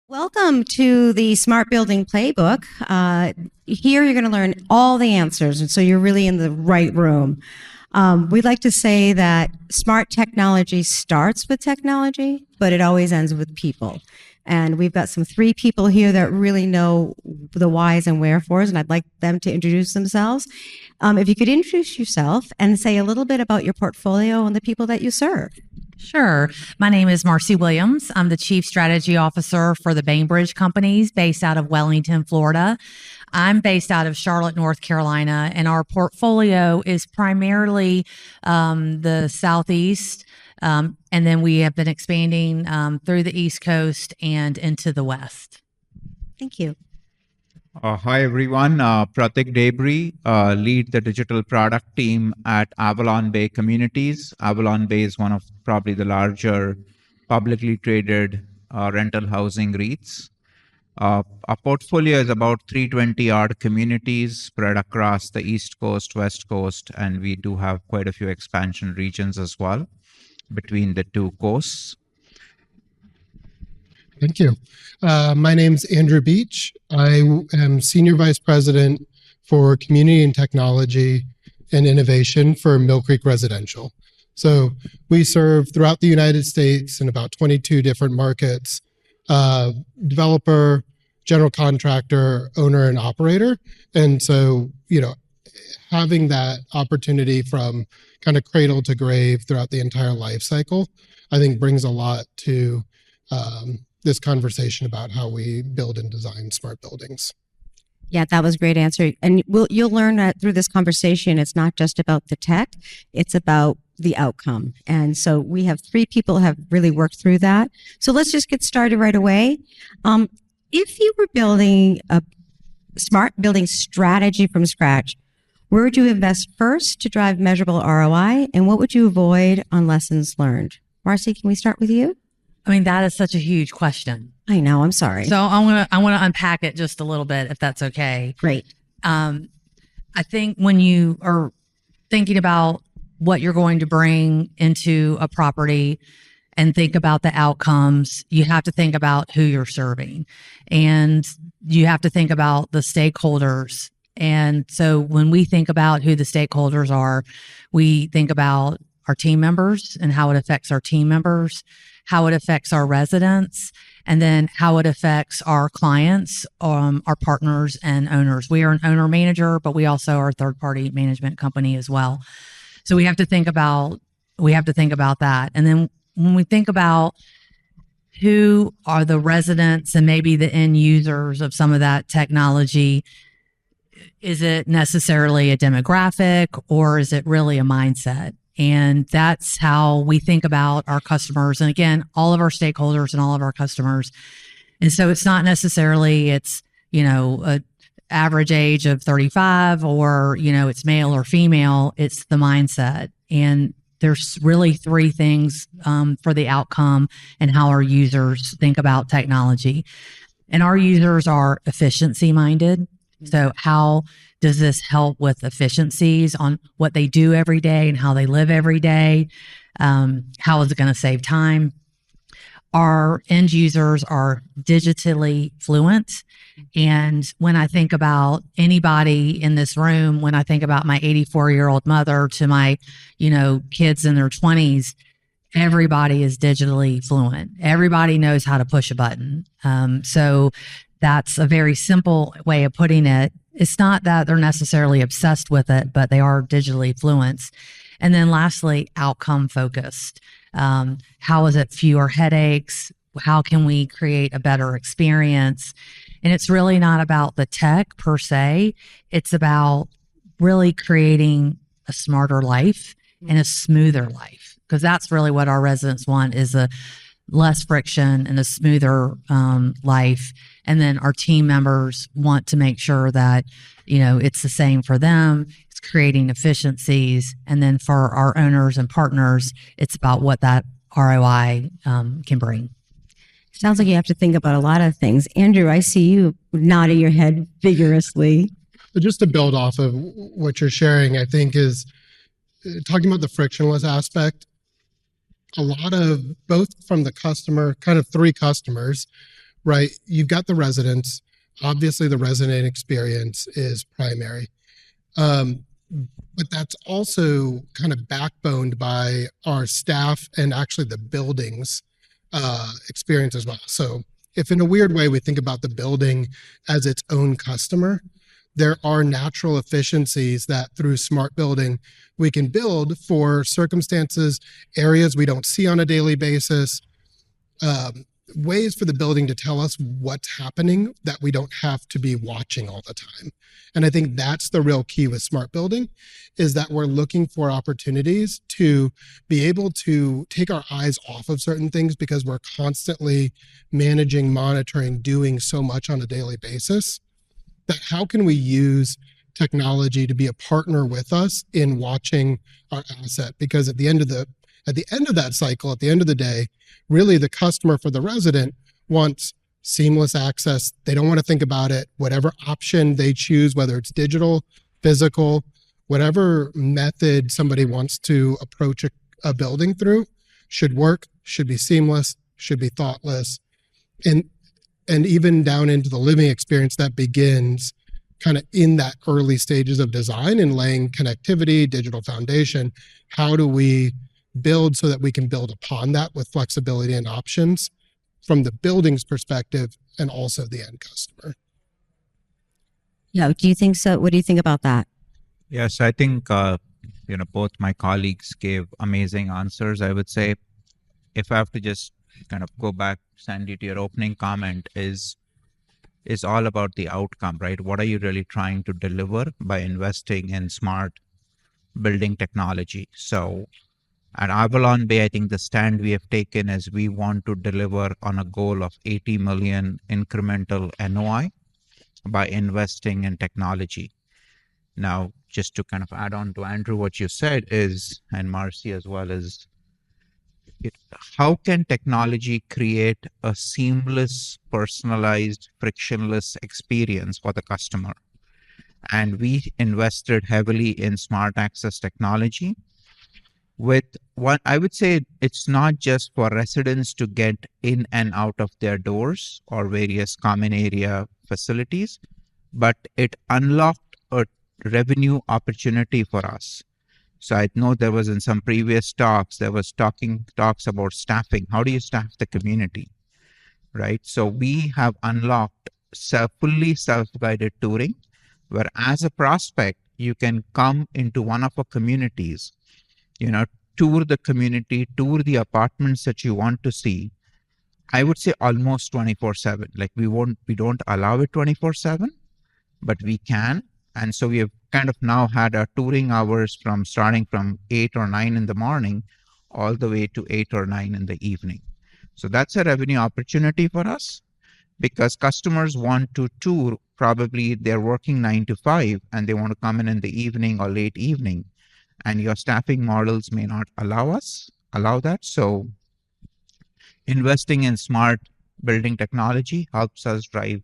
Welcome to the Smart Building Playbook. Here you're going to learn all the answers, and so you're really in the right room. We'd like to say that smart technology starts with technology, but it always ends with people. And we've got three people here that really know the whys and wherefores, and I'd like them to introduce themselves. If you could introduce yourself and say a little bit about your portfolio and the people that you serve. Sure. My name is Marcie Williams. I'm the Chief Strategy Officer for the Bainbridge Companies based out of Wellington, Florida. I'm based out of Charlotte, North Carolina, and our portfolio is primarily the Southeast. And then we have been expanding through the East Coast and into the West. Thank you. Hi, everyone. Pratik Dhebri, lead the digital product team at Avalon Bay Communities. Avalon Bay is one of probably the larger publicly traded rental housing REITs. Our portfolio is about 320 odd communities spread across the East Coast, West Coast, and we do have quite a few expansion regions as well between the two coasts. Thank you. My name's Andrew Beach. I am Senior Vice President for Community and Technology and Innovation for Mill Creek Residential. So we serve throughout the United States in about 22 different markets, developer, general contractor, owner, and operator. And so, having that opportunity from kind of cradle to grave throughout the entire life cycle, I think brings a lot to this conversation about how we build and design smart buildings. Yeah, that was a great answer. And you'll learn that through this conversation, it's not just about the tech, it's about the outcome. And so we have three people who have really worked through that. So let's just get started right away. If you were building a smart building strategy from scratch, where would you invest first to drive measurable ROI? And what would you avoid on lessons learned? Marcie, can we start with you? I mean, that is such a huge question. I know, I'm sorry. So I want to unpack it just a little bit, if that's okay. Great. I think when you are thinking about what you're going to bring into a property and think about the outcomes, you have to think about who you're serving, and you have to think about the stakeholders. And so when we think about who the stakeholders are, we think about our team members and how it affects our team members, how it affects our residents, and then how it affects our clients, our partners and owners. We are an owner manager, but we also are a third-party management company as well. So we have to think about that. And then when we think about who are the residents and maybe the end users of some of that technology, is it necessarily a demographic or is it really a mindset? And that's how we think about our customers. And again, all of our stakeholders and all of our customers. And so it's not necessarily a average age of 35 or, it's male or female. It's the mindset. And there's really three things for the outcome and how our users think about technology. And our users are efficiency minded. So how does this help with efficiencies on what they do every day and how they live every day? How is it going to save time? Our end users are digitally fluent. And when I think about anybody in this room, when I think about my 84-year-old mother to my, kids in their 20s, everybody is digitally fluent. Everybody knows how to push a button. So that's a very simple way of putting it. It's not that they're necessarily obsessed with it, but they are digitally fluent. And then lastly, outcome focused. How is it fewer headaches? How can we create a better experience? And it's really not about the tech per se. It's about really creating a smarter life and a smoother life, because that's really what our residents want, is a less friction and a smoother life. And then our team members want to make sure that, it's the same for them. It's creating efficiencies. And then for our owners and partners, it's about what that ROI can bring. Sounds like you have to think about a lot of things. Andrew, I see you nodding your head vigorously. Just to build off of what you're sharing, I think is talking about the frictionless aspect. A lot of, both from the customer, kind of three customers, right? You've got the residents. Obviously, the resident experience is primary. But that's also kind of backboned by our staff and actually the building's experience as well. So if in a weird way we think about the building as its own customer, there are natural efficiencies that through smart building we can build for circumstances, areas we don't see on a daily basis, ways for the building to tell us what's happening that we don't have to be watching all the time. And I think that's the real key with smart building, is that we're looking for opportunities to be able to take our eyes off of certain things because we're constantly managing, monitoring, doing so much on a daily basis. That how can we use technology to be a partner with us in watching our asset? Because at the end of that cycle, at the end of the day, really the customer for the resident wants seamless access. They don't want to think about it. Whatever option they choose, whether it's digital, physical, whatever method somebody wants to approach a building through should work, should be seamless, should be thoughtless. And even down into the living experience that begins kind of in that early stages of design and laying connectivity, digital foundation. How do we build so that we can build upon that with flexibility and options from the building's perspective and also the end customer? Yeah. Do you think so? What do you think about that? Yes, I think, both my colleagues gave amazing answers. I would say if I have to just kind of go back, Sandy, to your opening comment is all about the outcome, right? What are you really trying to deliver by investing in smart building technology? So at Avalon Bay, I think the stand we have taken is we want to deliver on a goal of 80 million incremental NOI by investing in technology. Now, just to kind of add on to Andrew, what you said is, and Marcie as well, is how can technology create a seamless, personalized, frictionless experience for the customer? And we invested heavily in smart access technology with what I would say it's not just for residents to get in and out of their doors or various common area facilities, but it unlocked a revenue opportunity for us. So I know there was in some previous talks, there was talks about staffing. How do you staff the community, right? So we have unlocked fully self-guided touring, where as a prospect, you can come into one of our communities, tour the community, tour the apartments that you want to see. I would say almost 24/7. Like we don't allow it 24/7, but we can. And so we have kind of now had our touring hours starting from 8 or 9 in the morning all the way to 8 or 9 in the evening. So that's a revenue opportunity for us because customers want to tour. Probably they're working 9 to 5 and they want to come in the evening or late evening, and your staffing models may not allow that. So investing in smart building technology helps us drive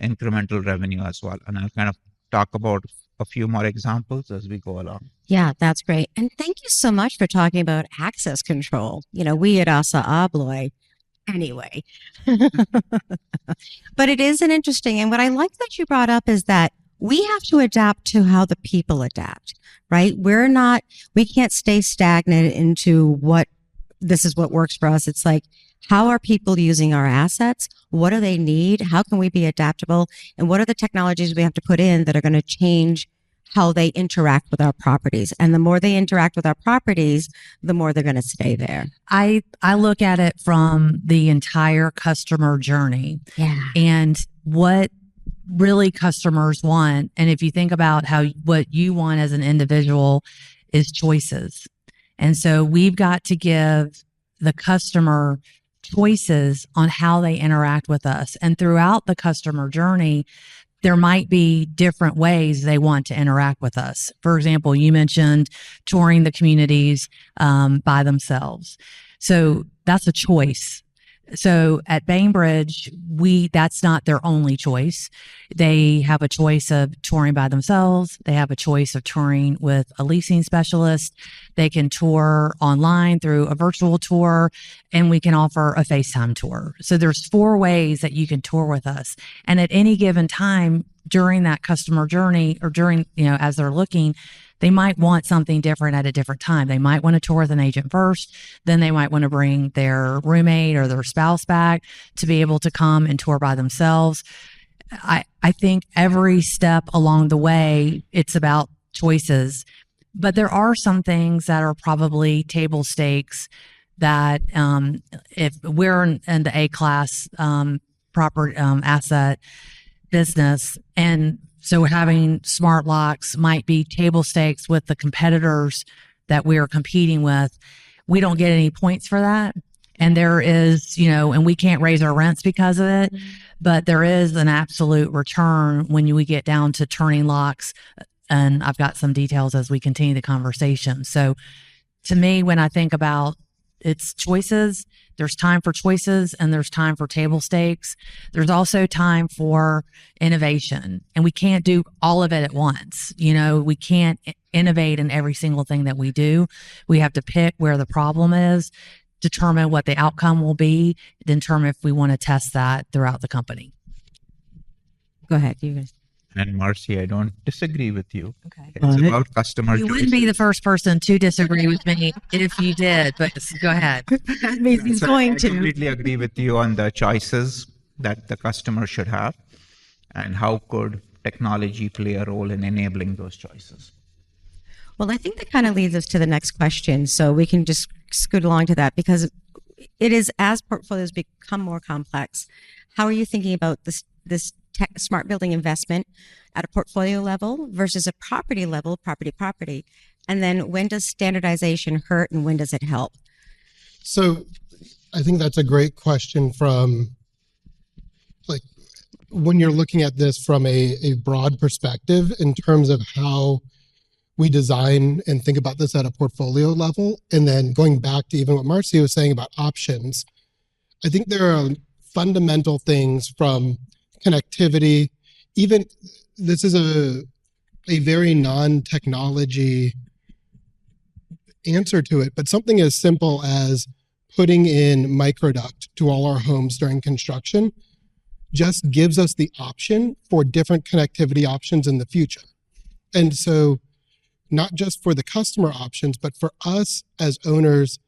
incremental revenue as well. And I'll kind of talk about a few more examples as we go along. Yeah, that's great. And thank you so much for talking about access control. We at Asa Abloy, anyway. But it is an interesting, and what I like that you brought up is that we have to adapt to how the people adapt, right? We can't stay stagnant into this is what works for us. It's like, how are people using our assets? What do they need? How can we be adaptable? And what are the technologies we have to put in that are going to change how they interact with our properties? And the more they interact with our properties, the more they're going to stay there. I look at it from the entire customer journey. Yeah. And what really customers want. And if you think about what you want as an individual is choices. And so we've got to give the customer choices on how they interact with us. And throughout the customer journey, there might be different ways they want to interact with us. For example, you mentioned touring the communities by themselves. So that's a choice. So at Bainbridge, that's not their only choice. They have a choice of touring by themselves. They have a choice of touring with a leasing specialist. They can tour online through a virtual tour, and we can offer a FaceTime tour. So there's 4 ways that you can tour with us. And at any given time during that customer journey, or during, as they're looking, they might want something different at a different time. They might want to tour with an agent first. Then they might want to bring their roommate or their spouse back to be able to come and tour by themselves. I think every step along the way, it's about choices. But there are some things that are probably table stakes that if we're in the A-class property asset business, and so having smart locks might be table stakes with the competitors that we are competing with. We don't get any points for that. And there is, and we can't raise our rents because of it, but there is an absolute return when we get down to turning locks. And I've got some details as we continue the conversation. So to me, when I think about it's choices, there's time for choices and there's time for table stakes. There's also time for innovation, and we can't do all of it at once. We can't innovate in every single thing that we do. We have to pick where the problem is, determine what the outcome will be, determine if we want to test that throughout the company. Go ahead, you guys. And Marcie, I don't disagree with you. Okay. It's about customer You wouldn't be the first person to disagree with me if you did, but go ahead. That means he's going I to. completely agree with you on the choices that the customer should have, and how could technology play a role in enabling those choices. Well, I think that kind of leads us to the next question. So we can just scoot along to that, because it is, as portfolios become more complex, how are you thinking about this smart building investment at a portfolio level versus a property level, property? And then when does standardization hurt and when does it help? So I think that's a great question from, like, when you're looking at this from a broad perspective in terms of how we design and think about this at a portfolio level. And then going back to even what Marcie was saying about options, I think there are fundamental things from connectivity. Even this is a very non-technology answer to it, but something as simple as putting in microduct to all our homes during construction just gives us the option for different connectivity options in the future. And so not just for the customer options, but for us as owners,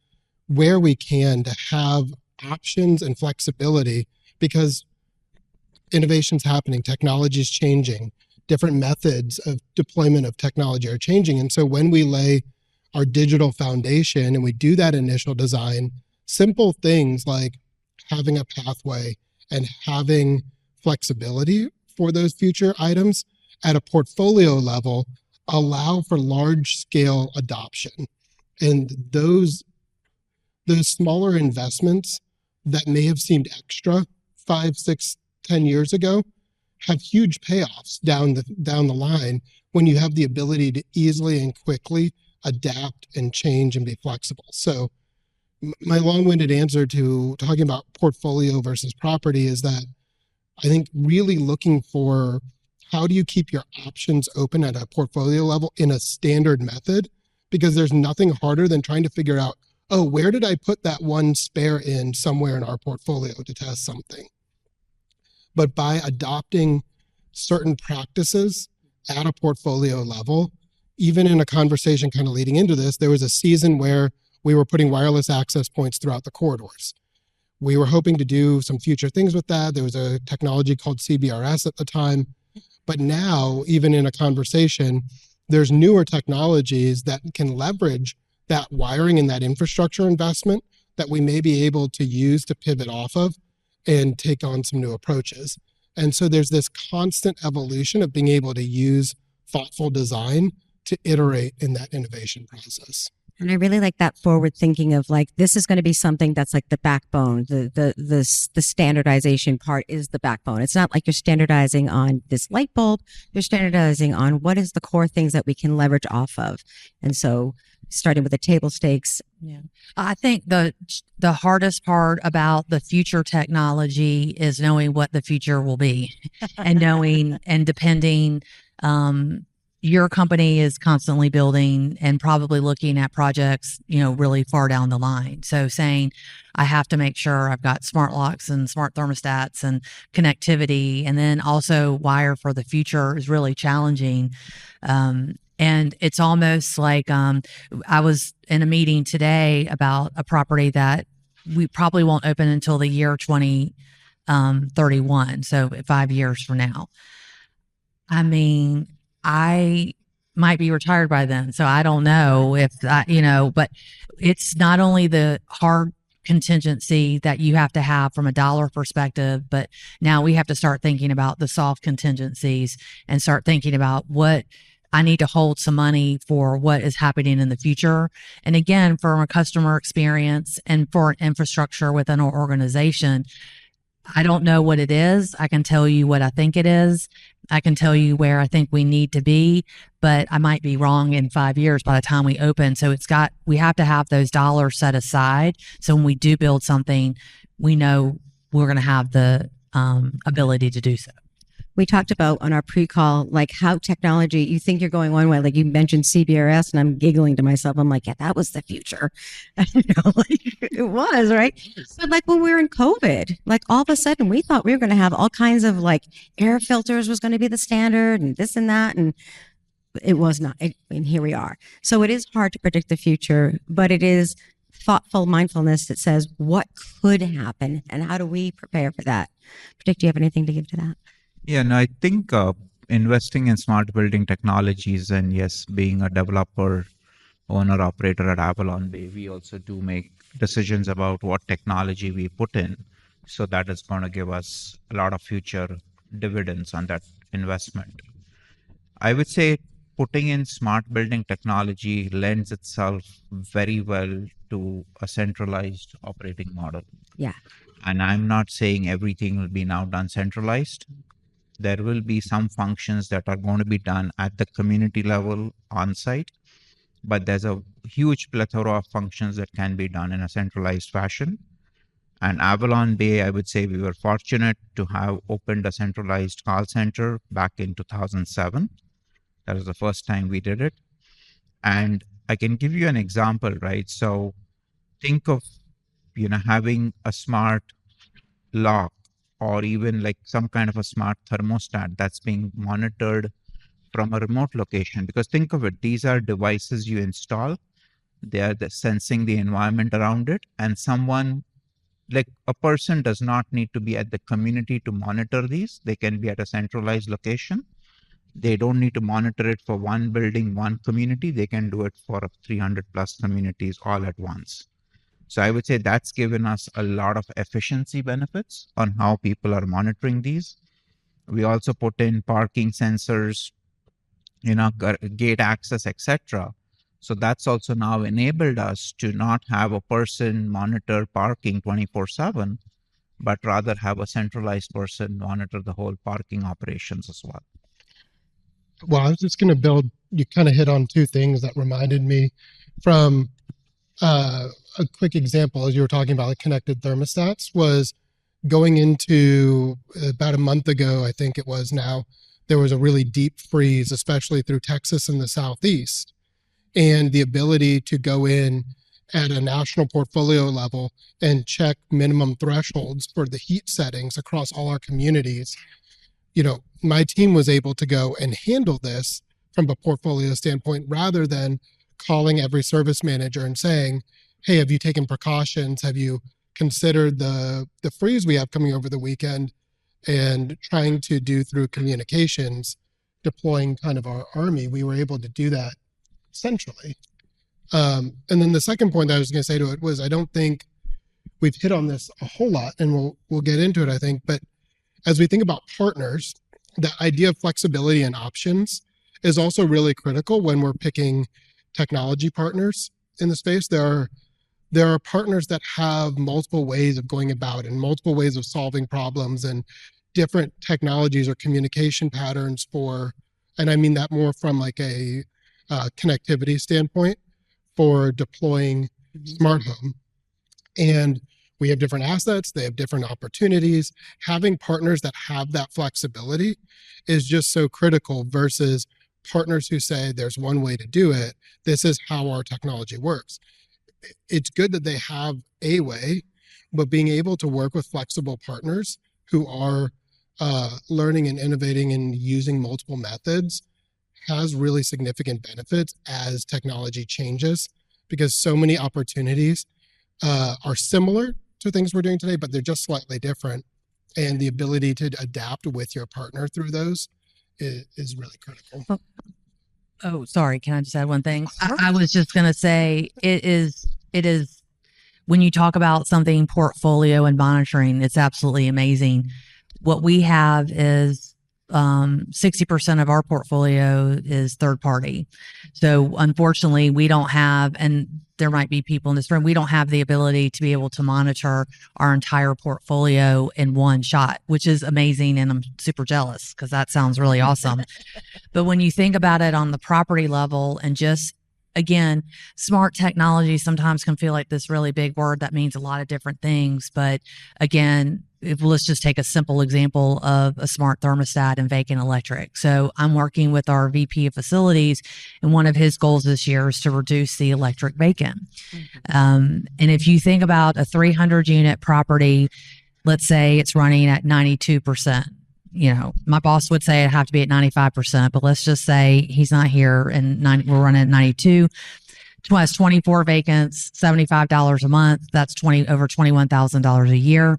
where we can, to have options and flexibility, because innovation's happening, technology is changing, different methods of deployment of technology are changing. And so when we lay our digital foundation and we do that initial design, simple things like having a pathway and having flexibility for those future items at a portfolio level allow for large scale adoption. And those smaller investments that may have seemed extra 5, 6, 10 years ago have huge payoffs down the line when you have the ability to easily and quickly adapt and change and be flexible. So my long-winded answer to talking about portfolio versus property is that I think really looking for how do you keep your options open at a portfolio level in a standard method, because there's nothing harder than trying to figure out, oh, where did I put that one spare in somewhere in our portfolio to test something? But by adopting certain practices at a portfolio level, even in a conversation kind of leading into this, there was a season where we were putting wireless access points throughout the corridors. We were hoping to do some future things with that. There was a technology called CBRS at the time. But now, even in a conversation, there's newer technologies that can leverage that wiring and that infrastructure investment that we may be able to use to pivot off of and take on some new approaches. And so there's this constant evolution of being able to use thoughtful design to iterate in that innovation process. And I really like that forward thinking of, like, this is going to be something that's like the backbone. The standardization part is the backbone. It's not like you're standardizing on this light bulb. You're standardizing on what is the core things that we can leverage off of. And so starting with the table stakes. Yeah. I think the hardest part about the future technology is knowing what the future will be and knowing and depending. Your company is constantly building and probably looking at projects, really far down the line. So saying, I have to make sure I've got smart locks and smart thermostats and connectivity, and then also wire for the future is really challenging. And it's almost like I was in a meeting today about a property that we probably won't open until the year 2031. So 5 years from now. I mean, I might be retired by then. So I don't know if that, but it's not only the hard contingency that you have to have from a dollar perspective, but now we have to start thinking about the soft contingencies and start thinking about what I need to hold some money for what is happening in the future. And again, from a customer experience and for an infrastructure within our organization, I don't know what it is. I can tell you what I think it is. I can tell you where I think we need to be, but I might be wrong in 5 years by the time we open. So we have to have those dollars set aside. So when we do build something, we know we're going to have the ability to do so. We talked about on our pre-call, like how technology, you think you're going one way, like you mentioned CBRS, and I'm giggling to myself. I'm like, yeah, that was the future. It was, right? But like when we were in COVID, like all of a sudden we thought we were going to have all kinds of like air filters was going to be the standard and this and that. And it was not. And here we are. So it is hard to predict the future, but it is thoughtful mindfulness that says what could happen and how do we prepare for that? Pratik, do you have anything to give to that? Yeah, no, I think investing in smart building technologies, and yes, being a developer, owner, operator at Avalon Bay, we also do make decisions about what technology we put in. So that is going to give us a lot of future dividends on that investment. I would say putting in smart building technology lends itself very well to a centralized operating model. Yeah. And I'm not saying everything will be now done centralized. There will be some functions that are going to be done at the community level on site, but there's a huge plethora of functions that can be done in a centralized fashion. And Avalon Bay, I would say we were fortunate to have opened a centralized call center back in 2007. That was the first time we did it. And I can give you an example, right? So think of, having a smart lock, or even like some kind of a smart thermostat that's being monitored from a remote location. Because think of it, these are devices you install. They are sensing the environment around it. And someone, like a person does not need to be at the community to monitor these. They can be at a centralized location. They don't need to monitor it for one building, one community. They can do it for 300 plus communities all at once. So I would say that's given us a lot of efficiency benefits on how people are monitoring these. We also put in parking sensors, gate access, etc. So that's also now enabled us to not have a person monitor parking 24/7, but rather have a centralized person monitor the whole parking operations as well. Well, I was just going to build, you kind of hit on two things that reminded me from a quick example, as you were talking about like connected thermostats, was going into about a month ago, I think it was now, there was a really deep freeze, especially through Texas and the Southeast. And the ability to go in at a national portfolio level and check minimum thresholds for the heat settings across all our communities. My team was able to go and handle this from a portfolio standpoint rather than calling every service manager and saying, hey, have you taken precautions? Have you considered the freeze we have coming over the weekend? And trying to do through communications, deploying kind of our army, we were able to do that centrally. And then the second point I was going to say to it was, I don't think we've hit on this a whole lot, and we'll get into it, I think. But as we think about partners, the idea of flexibility and options is also really critical when we're picking technology partners in the space. There are partners that have multiple ways of going about and multiple ways of solving problems and different technologies or communication patterns and I mean that more from like a connectivity standpoint, for deploying smart home. And we have different assets, they have different opportunities. Having partners that have that flexibility is just so critical versus partners who say there's one way to do it. This is how our technology works. It's good that they have a way, but being able to work with flexible partners who are learning and innovating and using multiple methods has really significant benefits as technology changes, because so many opportunities are similar to things we're doing today, but they're just slightly different. And the ability to adapt with your partner through those is really critical. Oh, sorry. Can I just add one thing? I was just going to say it is when you talk about something portfolio and monitoring, it's absolutely amazing. What we have is 60% of our portfolio is third party. So unfortunately, we don't have, and there might be people in this room, we don't have the ability to be able to monitor our entire portfolio in one shot, which is amazing. And I'm super jealous because that sounds really awesome. But when you think about it on the property level and just, again, smart technology sometimes can feel like this really big word that means a lot of different things. But again, let's just take a simple example of a smart thermostat and vacant electric. So I'm working with our VP of facilities, and one of his goals this year is to reduce the electric vacant. And if you think about a 300 unit property, let's say it's running at 92%. You know, my boss would say it'd have to be at 95%, but let's just say he's not here and we're running at 92. Has 24 vacants, $75 a month. That's over $21,000 a year.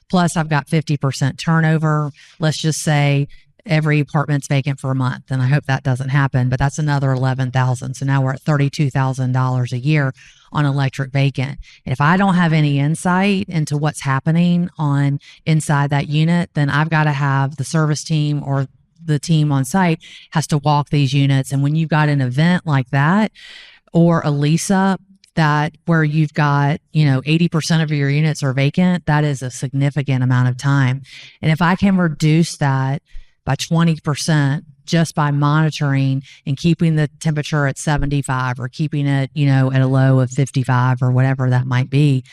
Plus I've got 50% turnover. Let's just say every apartment's vacant for a month. And I hope that doesn't happen, but that's another $11,000. So now we're at $32,000 a year on electric vacant. And if I don't have any insight into what's happening inside that unit, then I've got to have the service team or the team on site has to walk these units. And when you've got an event like that, or a lease up where you've got, 80% of your units are vacant, that is a significant amount of time. And if I can reduce that by 20% just by monitoring and keeping the temperature at 75 or keeping it, at a low of 55 or whatever that might be,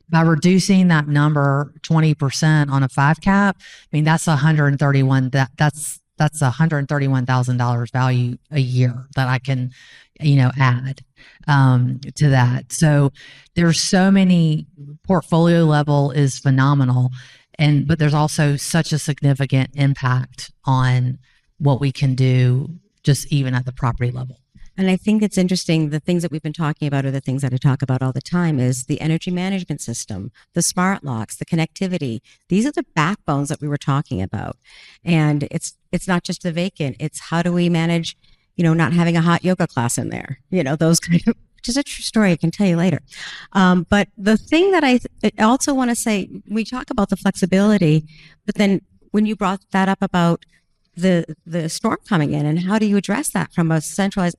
by reducing that number 20% on a 5 cap, I mean, that's $131,000 value a year that I can, add to that. So there's so many, portfolio level is phenomenal. But there's also such a significant impact on what we can do just even at the property level. And I think it's interesting. The things that we've been talking about are the things that I talk about all the time is the energy management system, the smart locks, the connectivity. These are the backbones that we were talking about. And it's not just the vacant. It's how do we manage, not having a hot yoga class in there, those kind of, which is a true story I can tell you later. But the thing that I also want to say, we talk about the flexibility, but then when you brought that up about the storm coming in and how do you address that from a centralized,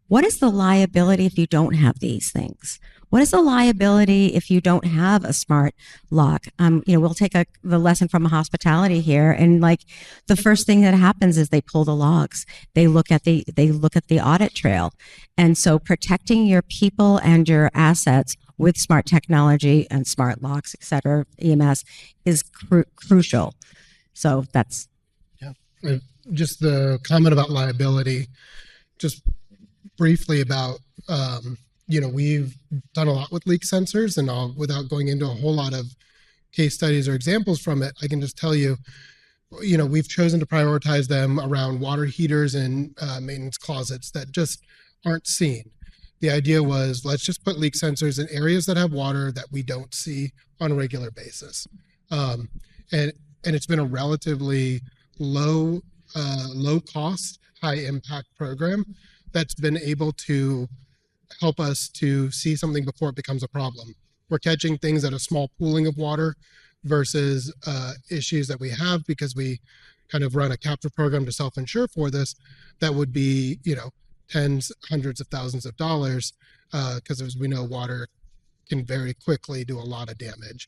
what is the liability if you don't have these things? What is the liability if you don't have a smart lock? We'll take the lesson from hospitality here. And like the first thing that happens is they pull the logs. They look at the audit trail. And so protecting your people and your assets with smart technology and smart locks, et cetera, EMS is crucial. So that's. Yeah. Just the comment about liability, just briefly about, we've done a lot with leak sensors, and without going into a whole lot of case studies or examples from it, I can just tell you, we've chosen to prioritize them around water heaters and maintenance closets that just aren't seen. The idea was, let's just put leak sensors in areas that have water that we don't see on a regular basis. And it's been a relatively low cost, high impact program that's been able to help us to see something before it becomes a problem. We're catching things at a small pooling of water versus issues that we have because we kind of run a capture program to self-insure for this. That would be, tens, hundreds of thousands of dollars because as we know, water can very quickly do a lot of damage.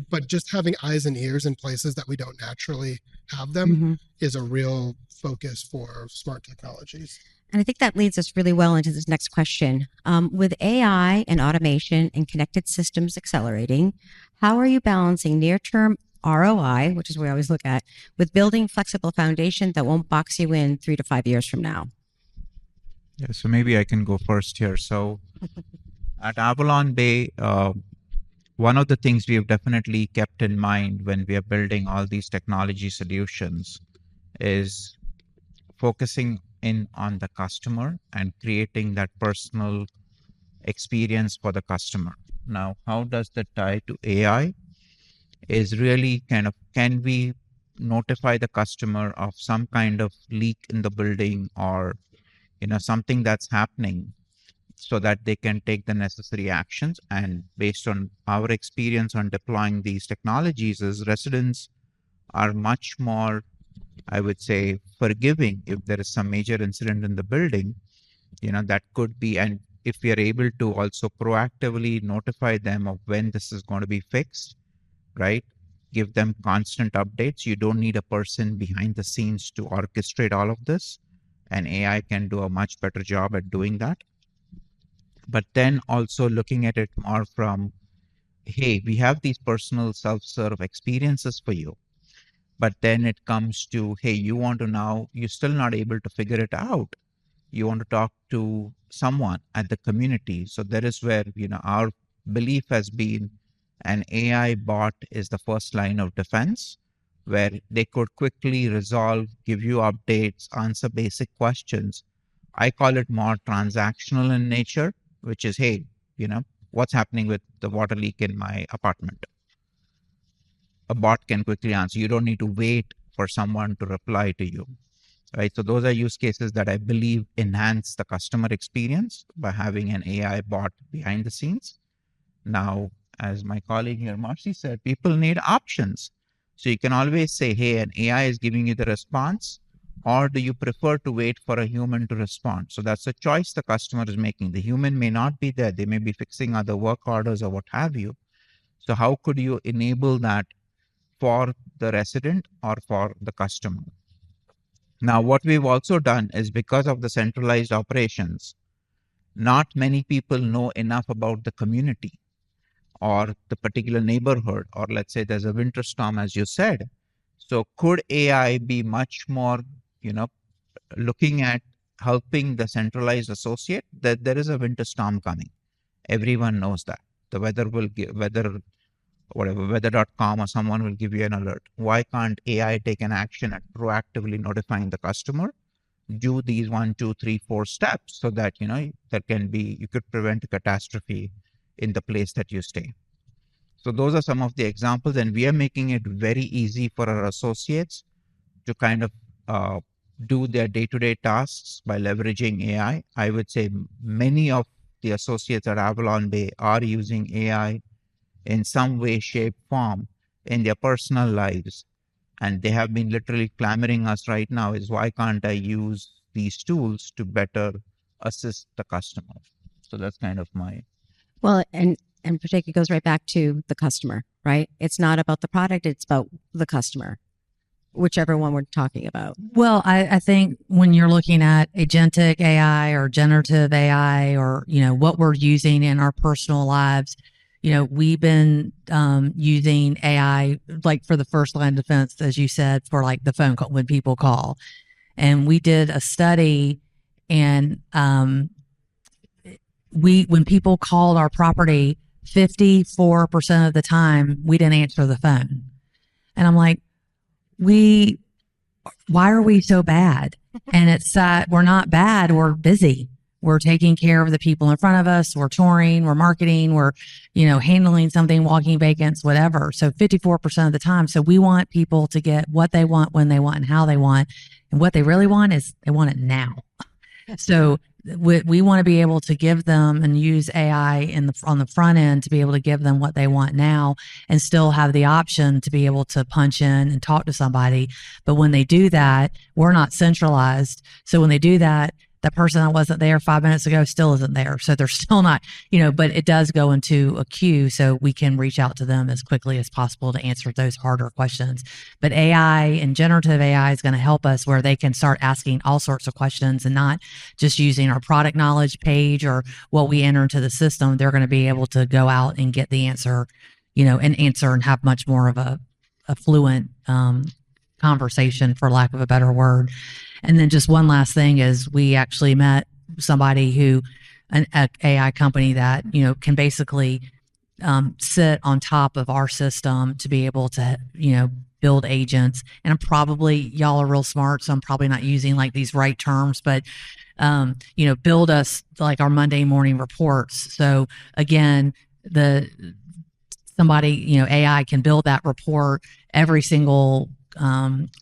But just having eyes and ears in places that we don't naturally have them is a real focus for smart technologies. And I think that leads us really well into this next question. With AI and automation and connected systems accelerating, how are you balancing near-term ROI, which is what we always look at, with building flexible foundation that won't box you in 3 to 5 years from now? Yeah, so maybe I can go first here. So at Avalon Bay, one of the things we have definitely kept in mind when we are building all these technology solutions is focusing in on the customer and creating that personal experience for the customer. Now, how does that tie to AI? Is really kind of, can we notify the customer of some kind of leak in the building or something that's happening so that they can take the necessary actions? And based on our experience on deploying these technologies, is residents are much more, I would say, forgiving if there is some major incident in the building, that could be, and if we are able to also proactively notify them of when this is going to be fixed, right? Give them constant updates. You don't need a person behind the scenes to orchestrate all of this, and AI can do a much better job at doing that. But then also looking at it more from, hey, we have these personal self-serve experiences for you. But then it comes to, hey, you're still not able to figure it out. You want to talk to someone at the community. So that is where, our belief has been an AI bot is the first line of defense, where they could quickly resolve, give you updates, answer basic questions. I call it more transactional in nature, which is, hey, what's happening with the water leak in my apartment? A bot can quickly answer. You don't need to wait for someone to reply to you, right? So those are use cases that I believe enhance the customer experience by having an AI bot behind the scenes. Now, as my colleague here, Marcie said, people need options. So you can always say, hey, an AI is giving you the response, or do you prefer to wait for a human to respond? So that's a choice the customer is making. The human may not be there. They may be fixing other work orders or what have you. So how could you enable that for the resident or for the customer? Now, what we've also done is, because of the centralized operations, not many people know enough about the community or the particular neighborhood, or let's say there's a winter storm, as you said. So could AI be much more, looking at helping the centralized associate that there is a winter storm coming? Everyone knows that. The weather will give, weather.com or someone will give you an alert. Why can't AI take an action at proactively notifying the customer? Do these 1, 2, 3, 4 steps so that, you could prevent a catastrophe in the place that you stay. So those are some of the examples, and we are making it very easy for our associates to kind of do their day-to-day tasks by leveraging AI. I would say many of the associates at Avalon Bay are using AI in some way, shape, form in their personal lives. And they have been literally clamoring us right now is, why can't I use these tools to better assist the customer? So that's kind of my... Well, and Pratik, it goes right back to the customer, right? It's not about the product, it's about the customer, whichever one we're talking about. Well, I think when you're looking at agentic AI or generative AI, or, what we're using in our personal lives, we've been using AI like for the first line of defense, as you said, for like the phone call when people call. And we did a study, and when people called our property, 54% of the time we didn't answer the phone. And I'm like, why are we so bad? And it's we're not bad, we're busy. We're taking care of the people in front of us. We're touring, we're marketing, we're, handling something, walking vacants, whatever. So 54% of the time. So we want people to get what they want, when they want, and how they want. And what they really want is they want it now. So we want to be able to give them and use AI on the front end to be able to give them what they want now, and still have the option to be able to punch in and talk to somebody. But when they do that, we're not centralized. So when they do that, that person that wasn't there 5 minutes ago still isn't there. So they're still not, but it does go into a queue so we can reach out to them as quickly as possible to answer those harder questions. But AI and generative AI is going to help us where they can start asking all sorts of questions and not just using our product knowledge page or what we enter into the system. They're going to be able to go out and get the answer, and have much more of a fluent conversation, for lack of a better word. And then just one last thing is we actually met somebody who, an AI company that, can basically sit on top of our system to be able to, build agents. And I'm probably, y'all are real smart, so I'm probably not using like these right terms, but, build us like our Monday morning reports. So again, somebody, AI can build that report. Every single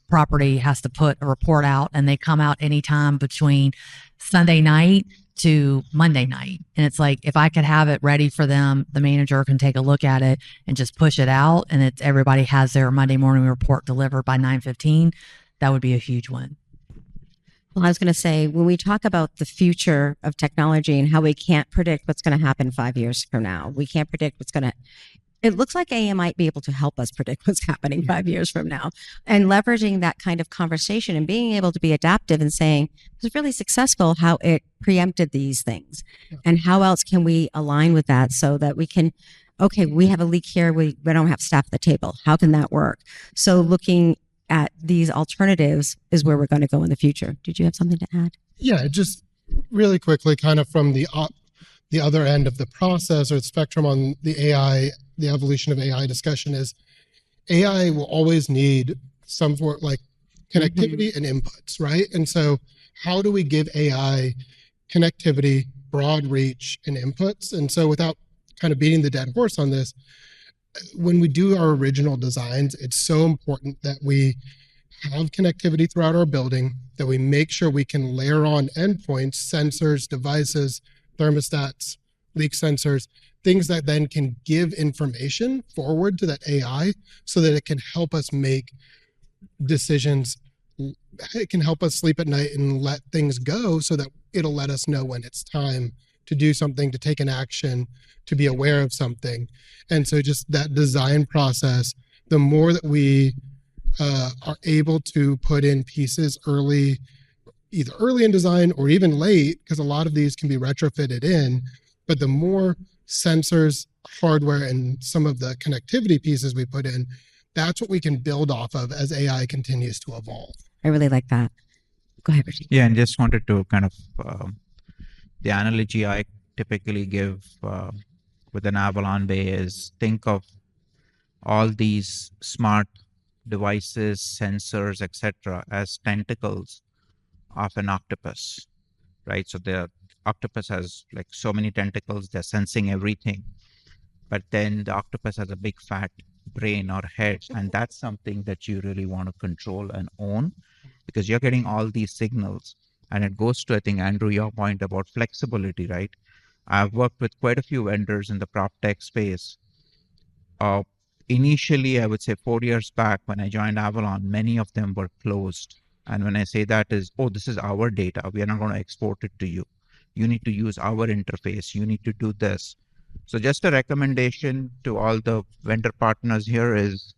property has to put a report out, and they come out anytime between Sunday night to Monday night. And it's like, if I could have it ready for them, the manager can take a look at it and just push it out, and everybody has their Monday morning report delivered by 9:15. That would be a huge win. Well, I was going to say, when we talk about the future of technology and how we can't predict what's going to happen 5 years from now, we can't predict it looks like AI might be able to help us predict what's happening 5 years from now, and leveraging that kind of conversation and being able to be adaptive and saying, it was really successful how it preempted these things. And how else can we align with that so that we can, okay, we have a leak here. We don't have staff at the table. How can that work? So looking at these alternatives is where we're going to go in the future. Did you have something to add? Yeah, just really quickly, kind of from the other end of the process or the spectrum on the AI, the evolution of AI discussion is AI will always need some sort like connectivity and inputs, right? And so how do we give AI connectivity, broad reach, and inputs? And so without kind of beating the dead horse on this, when we do our original designs, it's so important that we have connectivity throughout our building, that we make sure we can layer on endpoints, sensors, devices, thermostats, leak sensors, things that then can give information forward to that AI so that it can help us make decisions. It can help us sleep at night and let things go so that it'll let us know when it's time to do something, to take an action, to be aware of something. And so just that design process, the more that we are able to put in pieces early, either early in design or even late, because a lot of these can be retrofitted in, but the more sensors, hardware, and some of the connectivity pieces we put in, that's what we can build off of as AI continues to evolve. I really like that. Go ahead, Pratik. Yeah, and just wanted to kind of, the analogy I typically give with an Avalon Bay is think of all these smart devices, sensors, etc., as tentacles of an octopus, right? So the octopus has like so many tentacles, they're sensing everything. But then the octopus has a big fat brain or head, and that's something that you really want to control and own, because you're getting all these signals. And it goes to, I think, Andrew, your point about flexibility, right? I've worked with quite a few vendors in the prop tech space. Initially, I would say 4 years back when I joined Avalon, many of them were closed. And when I say that is, oh, this is our data, we are not going to export it to you. You need to use our interface. You need to do this. So just a recommendation to all the vendor partners here is,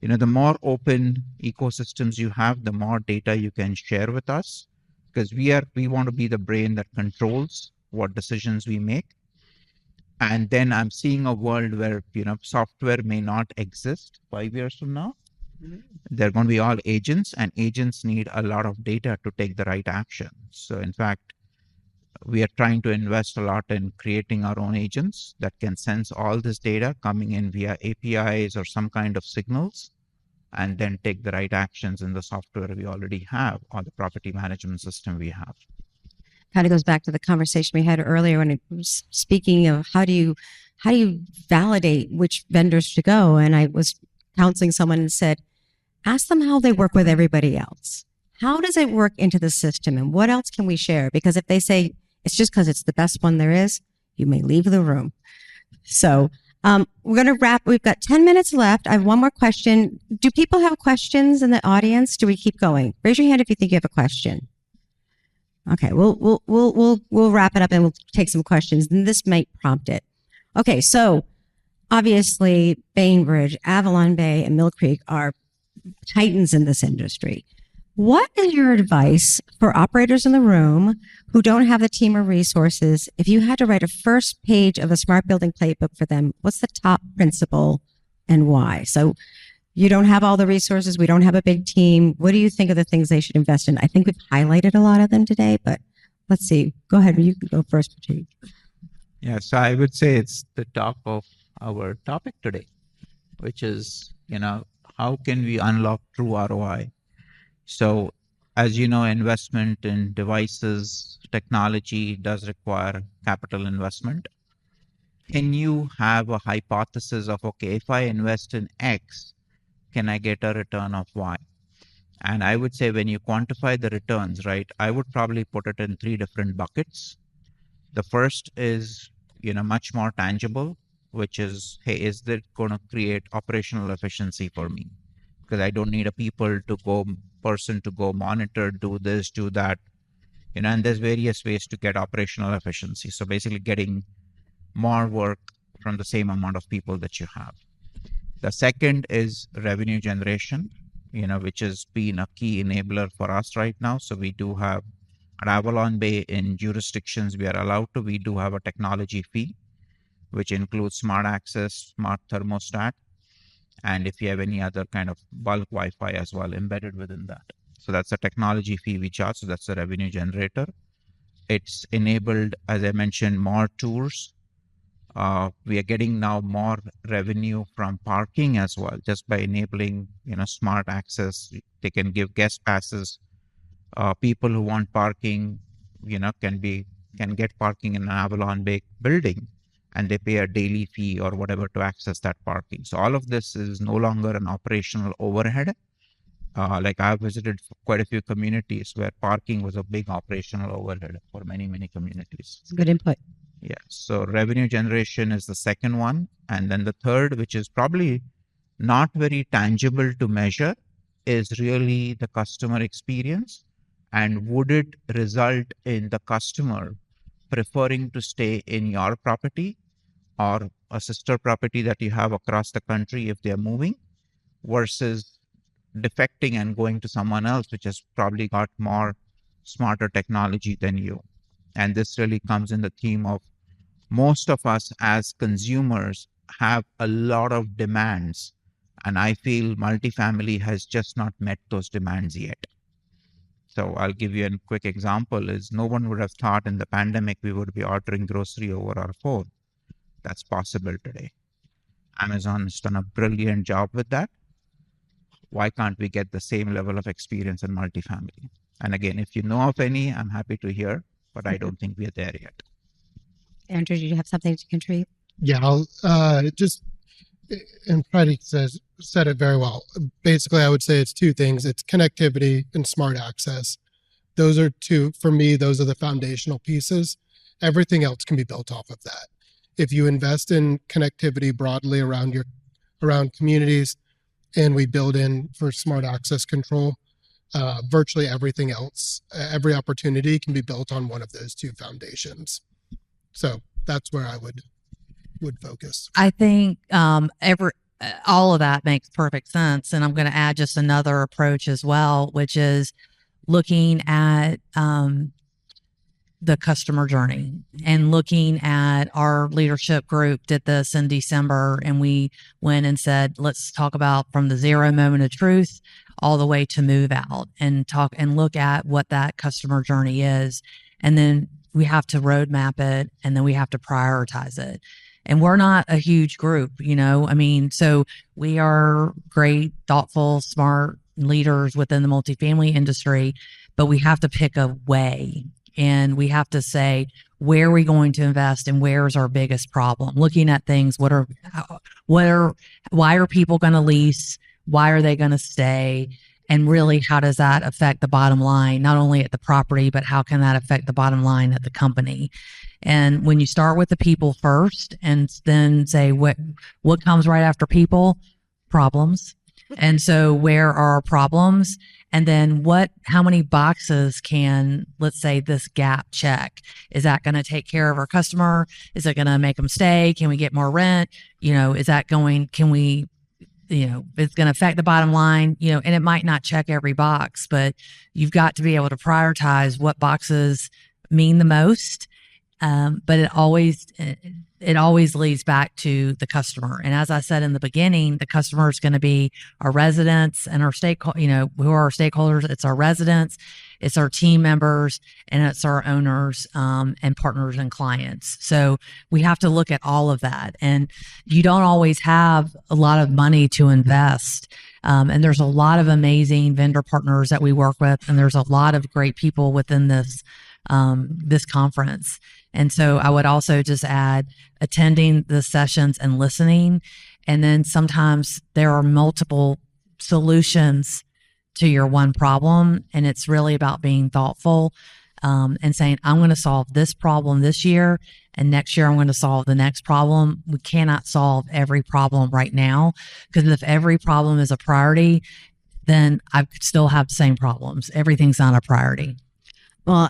the more open ecosystems you have, the more data you can share with us, because we want to be the brain that controls what decisions we make. And then I'm seeing a world where, software may not exist 5 years from now. They're going to be all agents, and agents need a lot of data to take the right action. So in fact, we are trying to invest a lot in creating our own agents that can sense all this data coming in via APIs or some kind of signals, and then take the right actions in the software we already have or the property management system we have. Kind of goes back to the conversation we had earlier when it was speaking of how do you validate which vendors to go. And I was counseling someone and said, ask them how they work with everybody else. How does it work into the system, and what else can we share? Because if they say it's just because it's the best one there is, you may leave the room. So we're going to wrap. We've got 10 minutes left. I have one more question. Do people have questions in the audience? Do we keep going? Raise your hand if you think you have a question. Okay, we'll wrap it up and we'll take some questions, and this might prompt it. Okay, so obviously Bainbridge, Avalon Bay, and Mill Creek are titans in this industry. What is your advice for operators in the room who don't have the team or resources? If you had to write a first page of a smart building playbook for them, what's the top principle and why? So you don't have all the resources. We don't have a big team. What do you think are the things they should invest in? I think we've highlighted a lot of them today, but let's see. Go ahead. You can go first, Pratik. Yeah, so I would say it's the top of our topic today, which is, how can we unlock true ROI? So, as you know, investment in devices, technology does require capital investment. Can you have a hypothesis of, okay, if I invest in X, can I get a return of Y? And I would say when you quantify the returns, right, I would probably put it in 3 different buckets. The first is, much more tangible, which is, hey, is that going to create operational efficiency for me? Because I don't need a person to go monitor, do this, do that, and there's various ways to get operational efficiency. So basically getting more work from the same amount of people that you have. The second is revenue generation, which has been a key enabler for us right now. So we do have at Avalon Bay in jurisdictions we do have a technology fee, which includes smart access, smart thermostat, and if you have any other kind of bulk Wi-Fi as well embedded within that. So that's a technology fee we charge. So that's a revenue generator. It's enabled, as I mentioned, more tours. We are getting now more revenue from parking as well, just by enabling, smart access. They can give guest passes. People who want parking, can get parking in an Avalon Bay building, and they pay a daily fee or whatever to access that parking. So all of this is no longer an operational overhead. Like I've visited quite a few communities where parking was a big operational overhead for many, many communities. It's good input. Yeah. So revenue generation is the second one. And then the third, which is probably not very tangible to measure, is really the customer experience. And would it result in the customer preferring to stay in your property or a sister property that you have across the country if they're moving, versus defecting and going to someone else, which has probably got more smarter technology than you? And this really comes in the theme of most of us as consumers have a lot of demands. And I feel multifamily has just not met those demands yet. So I'll give you a quick example is no one would have thought in the pandemic we would be ordering grocery over our phone. That's possible today. Amazon has done a brilliant job with that. Why can't we get the same level of experience in multifamily? And again, if you know of any, I'm happy to hear, but I don't think we're there yet. Andrew, do you have something to contribute? Yeah, I'll and Pratik said it very well. Basically, I would say it's 2 things. It's connectivity and smart access. Those are for me, those are the foundational pieces. Everything else can be built off of that. If you invest in connectivity broadly around communities, and we build in for smart access control, virtually everything else, every opportunity can be built on one of those 2 foundations. So that's where I would focus. I think all of that makes perfect sense. And I'm going to add just another approach as well, which is looking at the customer journey and looking at our leadership group did this in December, and we went and said, let's talk about from the 0 moment of truth all the way to move out, and talk and look at what that customer journey is. And then we have to roadmap it, and then we have to prioritize it. And we're not a huge group, so we are great, thoughtful, smart leaders within the multifamily industry, but we have to pick a way, and we have to say, where are we going to invest and where's our biggest problem? Looking at things, why are people going to lease? Why are they going to stay? And really, how does that affect the bottom line, not only at the property, but how can that affect the bottom line at the company? And when you start with the people first and then say what comes right after people, problems. And so where are our problems? And then how many boxes can, let's say, this gap check? Is that going to take care of our customer? Is it going to make them stay? Can we get more rent? Is that can we, it's going to affect the bottom line, and it might not check every box, but you've got to be able to prioritize what boxes mean the most. But it always leads back to the customer. And as I said in the beginning, the customer is going to be our residents and our who are our stakeholders. It's our residents, it's our team members, and it's our owners, and partners and clients. So we have to look at all of that. And you don't always have a lot of money to invest. And there's a lot of amazing vendor partners that we work with. And there's a lot of great people within this conference. And so I would also just add attending the sessions and listening. And then sometimes there are multiple solutions to your one problem. And it's really about being thoughtful, and saying, I'm going to solve this problem this year, and next year I'm going to solve the next problem. We cannot solve every problem right now, because if every problem is a priority, then I could still have the same problems. Everything's not a priority. Well,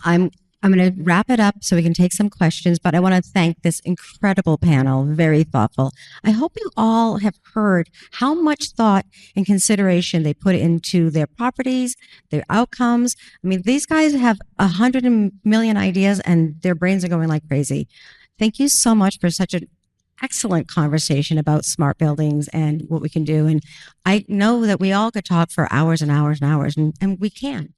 I'm going to wrap it up so we can take some questions, but I want to thank this incredible panel. Very thoughtful. I hope you all have heard how much thought and consideration they put into their properties, their outcomes. I mean, these guys have 100 million ideas and their brains are going like crazy. Thank you so much for such an excellent conversation about smart buildings and what we can do. And I know that we all could talk for hours and hours and hours, and we can.